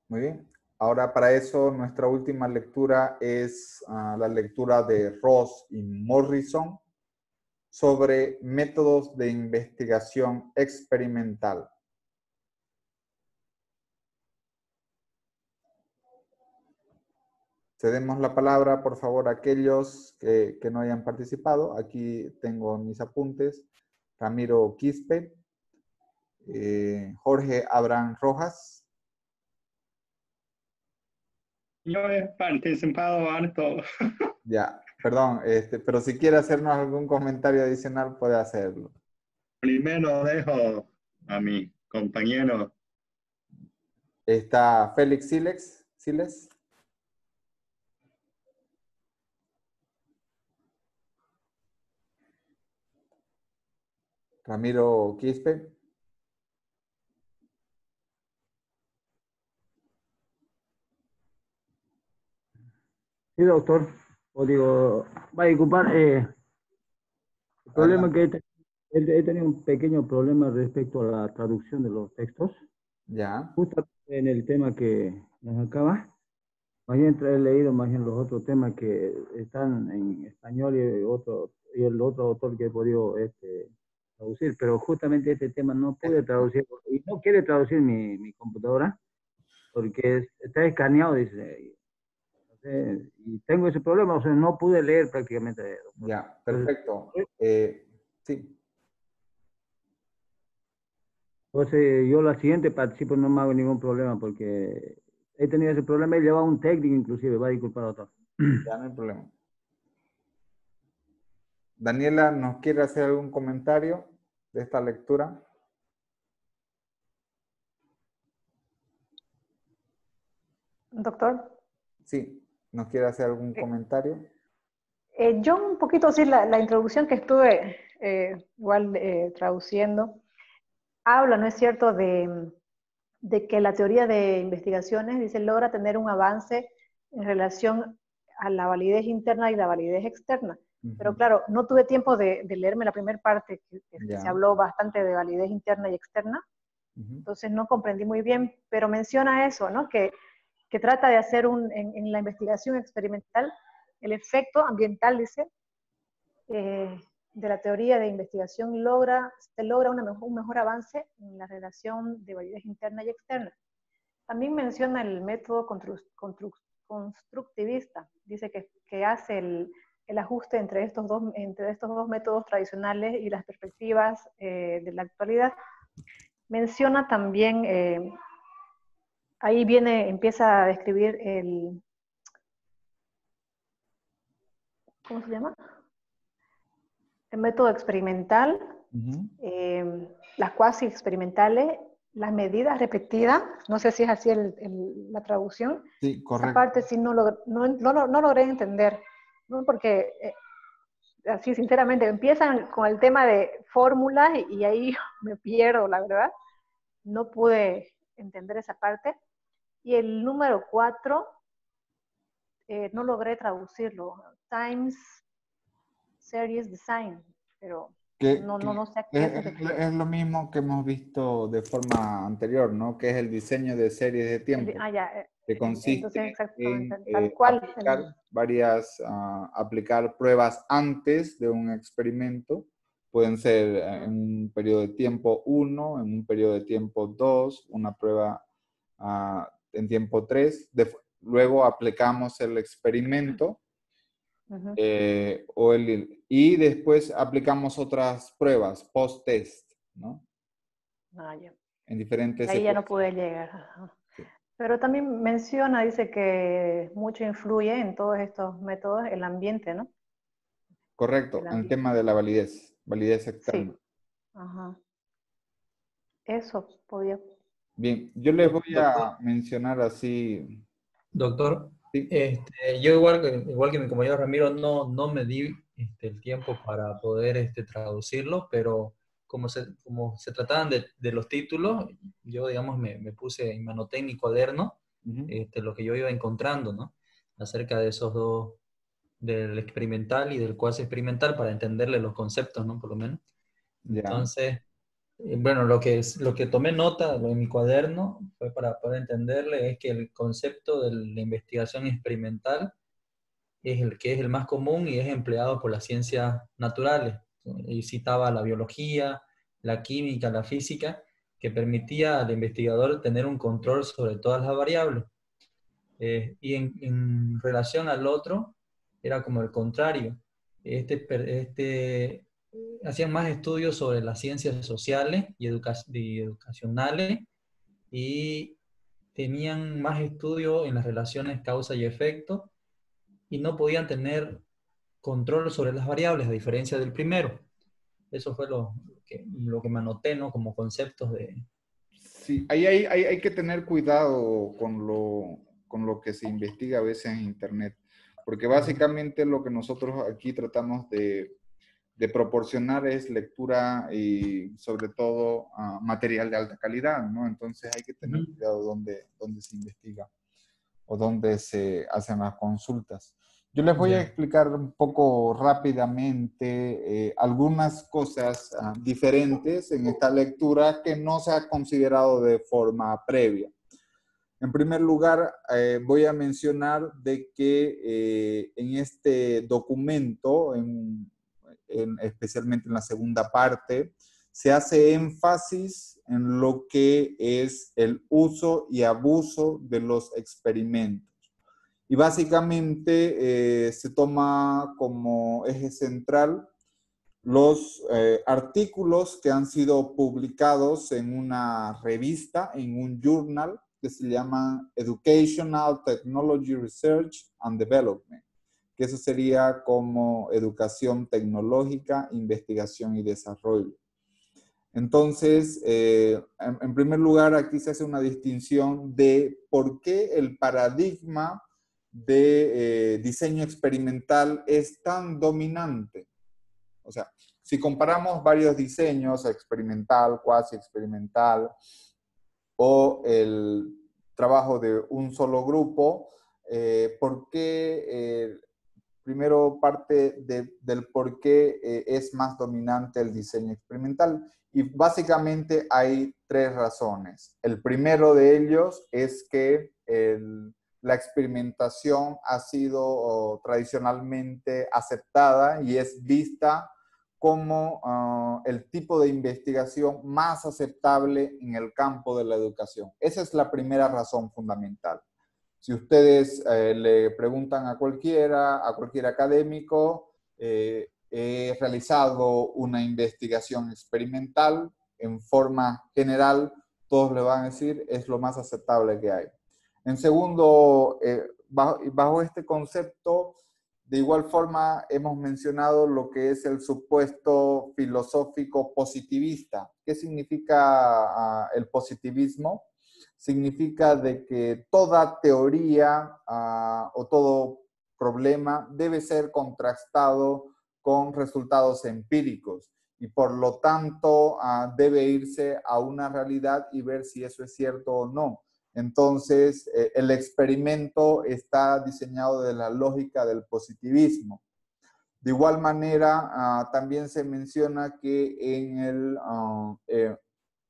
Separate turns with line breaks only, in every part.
Muy bien. Ahora para eso nuestra última lectura es la lectura de Ross y Morrison sobre métodos de investigación experimental. Cedemos la palabra, por favor, a aquellos que no hayan participado. Aquí tengo mis apuntes. Ramiro Quispe, Jorge Abraham Rojas.
Yo he participado harto.
Ya, perdón, pero si quiere hacernos algún comentario adicional, puede hacerlo.
Primero dejo a mi compañero.
Está Félix Siles, Ramiro Quispe.
Sí, doctor. O digo, va a disculpar, el problema
Adelante.
que he tenido un pequeño problema respecto a la traducción de los textos.
Ya,
Justo en el tema que nos acaba, más bien he leído más bien los otros temas que están en español y el otro autor que he podido traducir, pero justamente este tema no pude traducir y no quiere traducir mi computadora porque está escaneado, dice. Y tengo ese problema, o sea, no pude leer prácticamente, doctor.
ya,
Entonces,
perfecto. Sí,
yo la siguiente participo, no me hago ningún problema porque he tenido ese problema y llevaba un técnico inclusive, va a disculpar, doctor.
ya no hay problema. Daniela, ¿nos quiere hacer algún comentario de esta lectura?
Doctor,
Sí, ¿nos quiere hacer algún comentario?
yo un poquito así, la introducción que estuve igual traduciendo, habla, ¿no es cierto?, de que la teoría de investigaciones, dice, logra tener un avance en relación a la validez interna y la validez externa. Pero claro, no tuve tiempo de leerme la primera parte, que se
Ya.
habló bastante de validez interna y externa, entonces no comprendí muy bien, pero menciona eso, ¿no? Que trata de hacer en la investigación experimental el efecto ambiental, dice, de la teoría de investigación se logra un mejor avance en la relación de validez interna y externa. También menciona el método constructivista, dice que hace el ajuste entre estos dos métodos tradicionales y las perspectivas de la actualidad. Menciona también, ahí empieza a describir ¿cómo se llama? El método experimental, las cuasi experimentales, las medidas repetidas, no sé si es así la traducción.
Sí,
Esa
correcto.
parte sí no logré entender, ¿no? Porque así sinceramente empiezan con el tema de fórmulas y ahí me pierdo, la verdad. No pude entender esa parte. Y el número 4, no logré traducirlo. Times Series Design, pero no sé a qué se refiere.
Es lo mismo que hemos visto de forma anterior, ¿no? Que es el diseño de series de tiempo,
Ya,
que
entonces
consiste
exactamente,
en
tal cual.
aplicar pruebas antes de un experimento. Pueden ser en un periodo de tiempo 1, en un periodo de tiempo 2, una prueba en tiempo 3. Luego aplicamos el experimento y después aplicamos otras pruebas post-test, ¿no?
Ya.
En diferentes
Y ahí ya no
secuencias.
pude llegar. Ajá.
Sí.
Pero también menciona, dice que mucho influye en todos estos métodos el ambiente, ¿no?
Correcto,
El
en el
ambiente.
tema de la validez
Sí.
externa.
Ajá. Eso podía.
Bien, yo les voy
Doctor,
a mencionar así.
doctor,
Sí,
yo igual que mi compañero Ramiro no me di el tiempo para poder traducirlo, pero como se trataban de los títulos, yo digamos me puse en manoté en mi cuaderno lo que yo iba encontrando, ¿no? Acerca de esos dos, del experimental y del cuasi experimental, para entenderle los conceptos, ¿no? Por lo menos.
ya.
Entonces, Bueno, lo que tomé nota en mi cuaderno fue para poder entenderle es que el concepto de la investigación experimental es el que es el más común y es empleado por las ciencias naturales. Y citaba la biología, la química, la física, que permitía al investigador tener un control sobre todas las variables. Y en relación al otro, era como el contrario. Hacían más estudios sobre las ciencias sociales y educacionales y tenían más estudios en las relaciones causa y efecto y no podían tener control sobre las variables, a diferencia del primero. Eso fue lo que me anoté, ¿no? Como conceptos de...
Sí, hay que tener cuidado con lo que se investiga a veces en Internet, porque básicamente lo que nosotros aquí tratamos de proporcionar es lectura y sobre todo material de alta calidad, ¿no? Entonces hay que tener cuidado dónde se investiga o dónde se hacen las consultas. Yo les voy a explicar un poco rápidamente algunas cosas diferentes en esta lectura que no se ha considerado de forma previa. En primer lugar, voy a mencionar de que en este documento, especialmente en la segunda parte, se hace énfasis en lo que es el uso y abuso de los experimentos. Y básicamente se toma como eje central los artículos que han sido publicados en una revista, en un journal que se llama Educational Technology Research and Development, que eso sería como educación tecnológica, investigación y desarrollo. Entonces, en primer lugar, aquí se hace una distinción de por qué el paradigma de diseño experimental es tan dominante. O sea, si comparamos varios diseños, experimental, cuasi experimental, o el trabajo de un solo grupo, ¿por qué? Primero parte del por qué es más dominante el diseño experimental. Y básicamente hay tres razones. El primero de ellos es que la experimentación ha sido tradicionalmente aceptada y es vista como el tipo de investigación más aceptable en el campo de la educación. Esa es la primera razón fundamental. Si ustedes le preguntan a cualquier académico, he realizado una investigación experimental en forma general, todos le van a decir es lo más aceptable que hay. En segundo, bajo este concepto, de igual forma hemos mencionado lo que es el supuesto filosófico positivista. ¿Qué significa el positivismo? Significa de que toda teoría o todo problema debe ser contrastado con resultados empíricos y por lo tanto debe irse a una realidad y ver si eso es cierto o no. Entonces, el experimento está diseñado de la lógica del positivismo. De igual manera, también se menciona que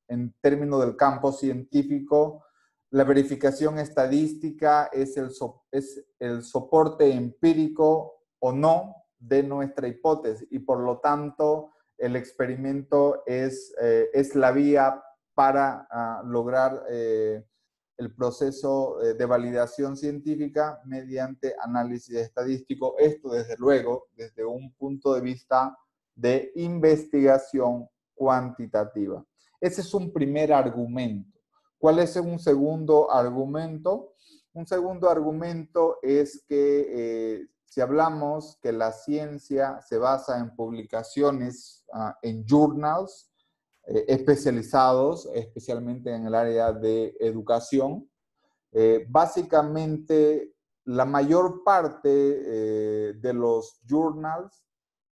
en términos del campo científico, la verificación estadística es el soporte empírico o no de nuestra hipótesis y por lo tanto el experimento es la vía para lograr el proceso de validación científica mediante análisis estadístico. Esto, desde luego, desde un punto de vista de investigación cuantitativa. Ese es un primer argumento. ¿Cuál es un segundo argumento? Un segundo argumento es que si hablamos que la ciencia se basa en publicaciones en journals especializados, especialmente en el área de educación, básicamente la mayor parte de los journals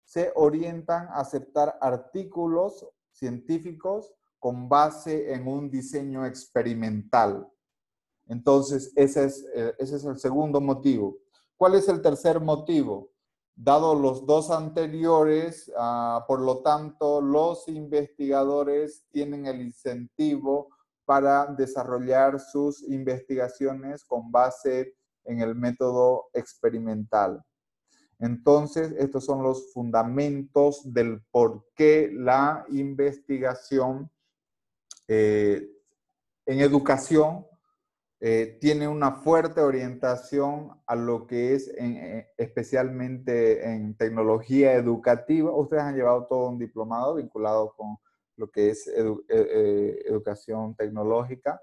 se orientan a aceptar artículos científicos con base en un diseño experimental. Entonces, ese es el segundo motivo. ¿Cuál es el tercer motivo? Dado los dos anteriores, por lo tanto, los investigadores tienen el incentivo para desarrollar sus investigaciones con base en el método experimental. Entonces, estos son los fundamentos del por qué la investigación en educación tiene una fuerte orientación a lo que es especialmente en tecnología educativa. Ustedes han llevado todo un diplomado vinculado con lo que es educación tecnológica,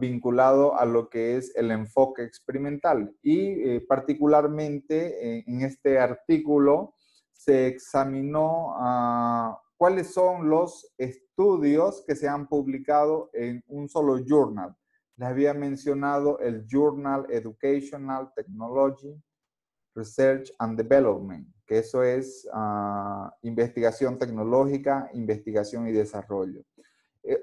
vinculado a lo que es el enfoque experimental. Y particularmente en este artículo se examinó cuáles son los estudios que se han publicado en un solo journal. Les había mencionado el Journal Educational Technology, Research and Development, que eso es investigación tecnológica, investigación y desarrollo.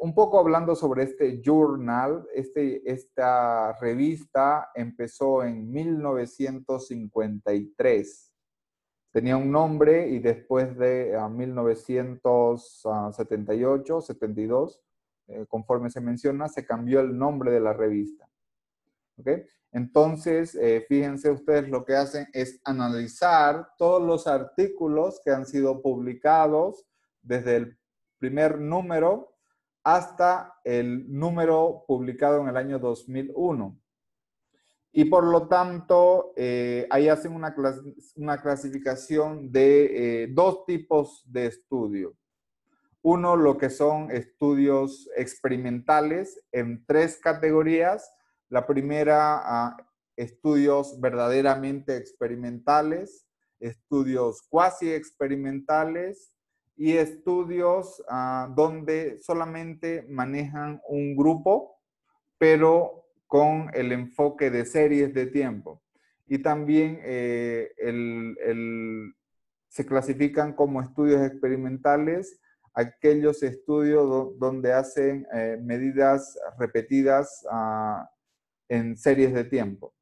Un poco hablando sobre este journal, esta revista empezó en 1953. Tenía un nombre y después de 1978, 72, conforme se menciona, se cambió el nombre de la revista. ¿Okay? Entonces, fíjense ustedes, lo que hacen es analizar todos los artículos que han sido publicados desde el primer número hasta el número publicado en el año 2001. Y por lo tanto, ahí hacen una clasificación de dos tipos de estudio. Uno, lo que son estudios experimentales en tres categorías. La primera, estudios verdaderamente experimentales, estudios cuasi experimentales y estudios donde solamente manejan un grupo, pero con el enfoque de series de tiempo. Y también se clasifican como estudios experimentales aquellos estudios donde hacen medidas repetidas en series de tiempo.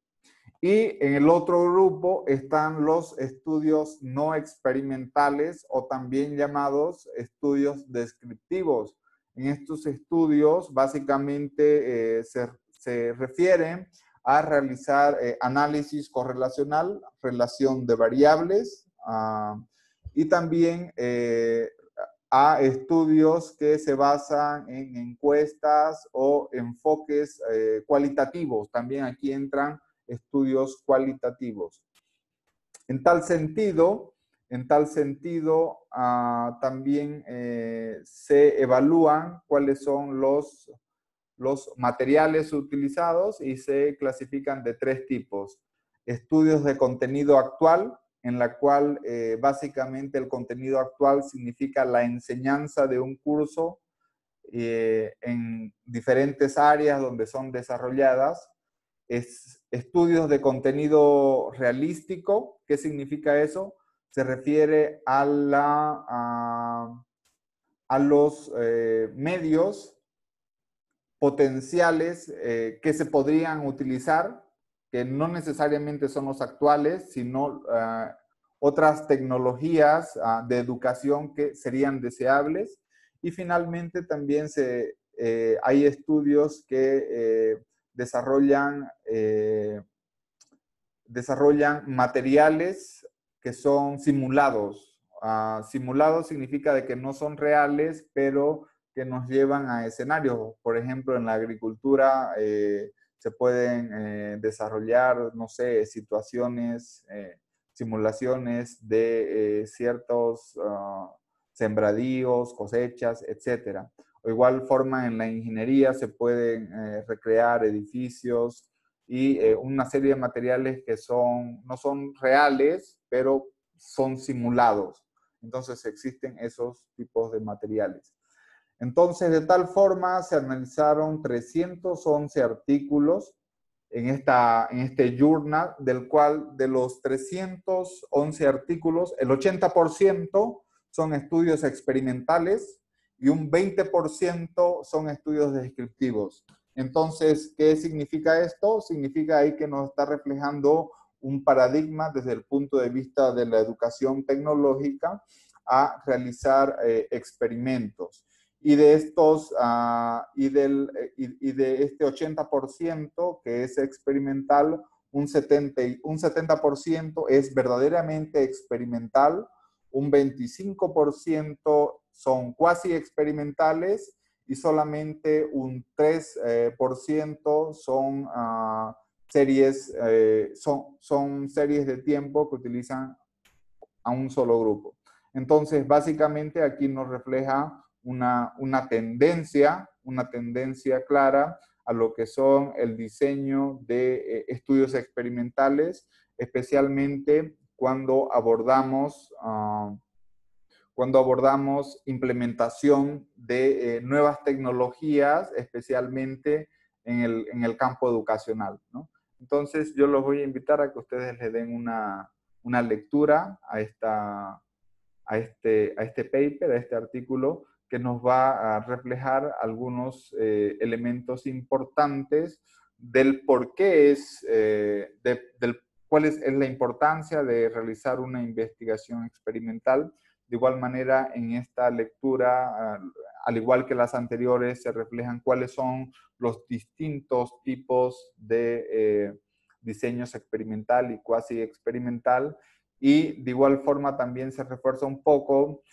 Y en el otro grupo están los estudios no experimentales o también llamados estudios descriptivos. En estos estudios básicamente se refieren a realizar análisis correlacional, relación de variables y también a estudios que se basan en encuestas o enfoques cualitativos. También aquí entran estudios cualitativos. En tal sentido, también se evalúan cuáles son los materiales utilizados y se clasifican de tres tipos. Estudios de contenido actual, en la cual básicamente el contenido actual significa la enseñanza de un curso en diferentes áreas donde son desarrolladas. Estudios de contenido realístico. ¿Qué significa eso? Se refiere a los medios potenciales que se podrían utilizar, que no necesariamente son los actuales, sino otras tecnologías de educación que serían deseables. Y finalmente también hay estudios que desarrollan materiales que son simulados. Simulados significa de que no son reales, pero que nos llevan a escenarios. Por ejemplo, en la agricultura se pueden desarrollar, no sé, situaciones, simulaciones de ciertos sembradíos, cosechas, etc. O igual forma en la ingeniería se pueden recrear edificios y una serie de materiales que no son reales, pero son simulados. Entonces existen esos tipos de materiales. Entonces, de tal forma, se analizaron 311 artículos en este journal, del cual de los 311 artículos, el 80% son estudios experimentales y un 20% son estudios descriptivos. Entonces, ¿qué significa esto? Significa ahí que nos está reflejando un paradigma desde el punto de vista de la educación tecnológica a realizar experimentos. Y de estos, y de este 80% que es experimental, un 70% es verdaderamente experimental, un 25% son cuasi experimentales y solamente un 3% son series, son series de tiempo que utilizan a un solo grupo. Entonces, básicamente aquí nos refleja una tendencia clara a lo que son el diseño de estudios experimentales, especialmente cuando abordamos implementación de nuevas tecnologías, especialmente en el campo educacional, ¿no? Entonces, yo los voy a invitar a que ustedes le den una lectura a este paper, a este artículo, que nos va a reflejar algunos elementos importantes del por qué cuál es la importancia de realizar una investigación experimental. De igual manera, en esta lectura, al igual que las anteriores, se reflejan cuáles son los distintos tipos de diseños experimental y cuasi experimental, y de igual forma también se refuerza un poco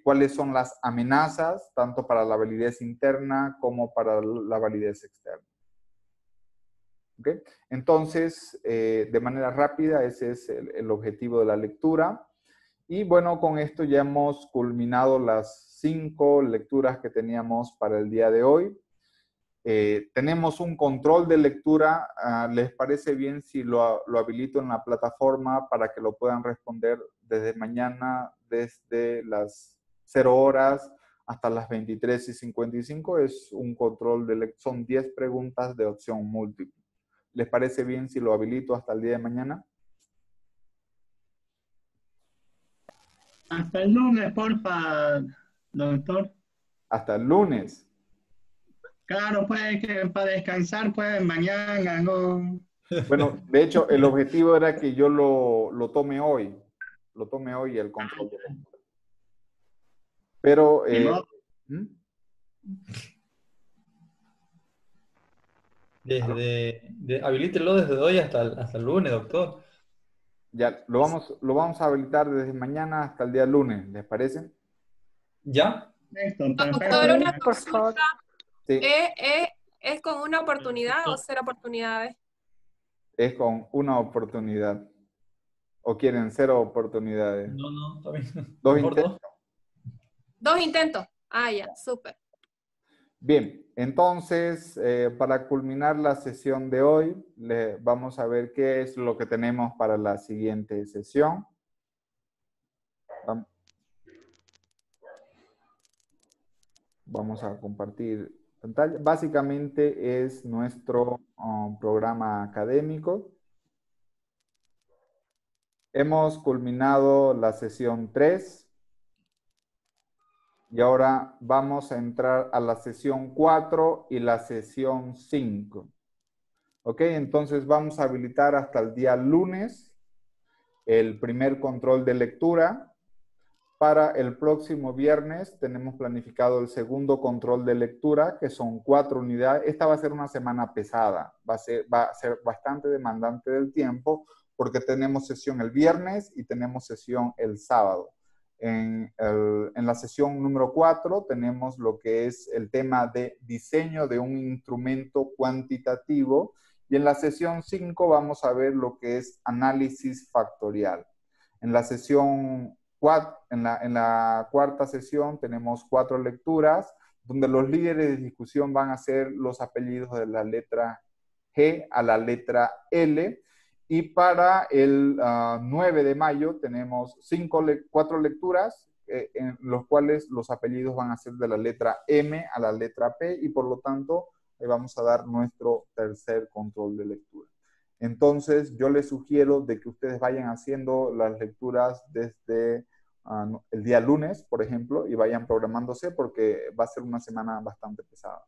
cuáles son las amenazas, tanto para la validez interna como para la validez externa. ¿Okay? Entonces, de manera rápida, ese es el objetivo de la lectura. Y bueno, con esto ya hemos culminado las 5 lecturas que teníamos para el día de hoy. Tenemos un control de lectura. ¿Les parece bien si lo habilito en la plataforma para que lo puedan responder desde mañana, desde las 0 horas hasta las 23:55? Es un control de lectura, son 10 preguntas de opción múltiple. ¿Les parece bien si lo habilito hasta el día de mañana?
Hasta el lunes, porfa, doctor.
Hasta el lunes.
Claro, pues que para descansar, pues mañana, no.
Bueno, de hecho, el objetivo era que yo lo tome hoy. Lo tome hoy el control de lectura. Pero... ¿hmm?
Habilítelo desde hoy hasta el lunes, doctor.
Ya, lo vamos a habilitar desde mañana hasta el día lunes, ¿les parece?
¿Ya?
Perfecto,
Doctor,
perfecto.
una
Por favor.
consulta.
Sí,
¿Es con una oportunidad o 0 oportunidades?
es con una oportunidad. ¿O quieren 0 oportunidades?
No, está bien.
2
Mejor
intentos.
2 intentos. Ah, ya, súper.
Bien, entonces, para culminar la sesión de hoy, vamos a ver qué es lo que tenemos para la siguiente sesión. Vamos a compartir pantalla. Básicamente es nuestro programa académico. Hemos culminado la sesión 3. Y ahora vamos a entrar a la sesión 4 y la sesión 5. Ok, entonces vamos a habilitar hasta el día lunes el primer control de lectura. Para el próximo viernes tenemos planificado el segundo control de lectura, que son 4 unidades. Esta va a ser una semana pesada, va a ser bastante demandante del tiempo, porque tenemos sesión el viernes y tenemos sesión el sábado. En la sesión número 4 tenemos lo que es el tema de diseño de un instrumento cuantitativo, y en la sesión 5 vamos a ver lo que es análisis factorial. En la sesión en la cuarta sesión tenemos 4 lecturas, donde los líderes de discusión van a ser los apellidos de la letra G a la letra L. Y para el 9 de mayo tenemos 4 lecturas, en los cuales los apellidos van a ser de la letra M a la letra P, y por lo tanto vamos a dar nuestro tercer control de lectura. Entonces, yo les sugiero de que ustedes vayan haciendo las lecturas desde el día lunes, por ejemplo, y vayan programándose, porque va a ser una semana bastante pesada.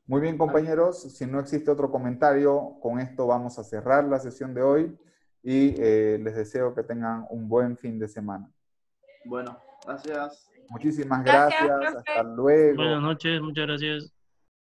Muy bien, compañeros, si no existe otro comentario, con esto vamos a cerrar la sesión de hoy y les deseo que tengan un buen fin de semana.
Bueno, gracias.
Muchísimas
Gracias,
gracias,
profe.
hasta luego.
Buenas noches, muchas gracias.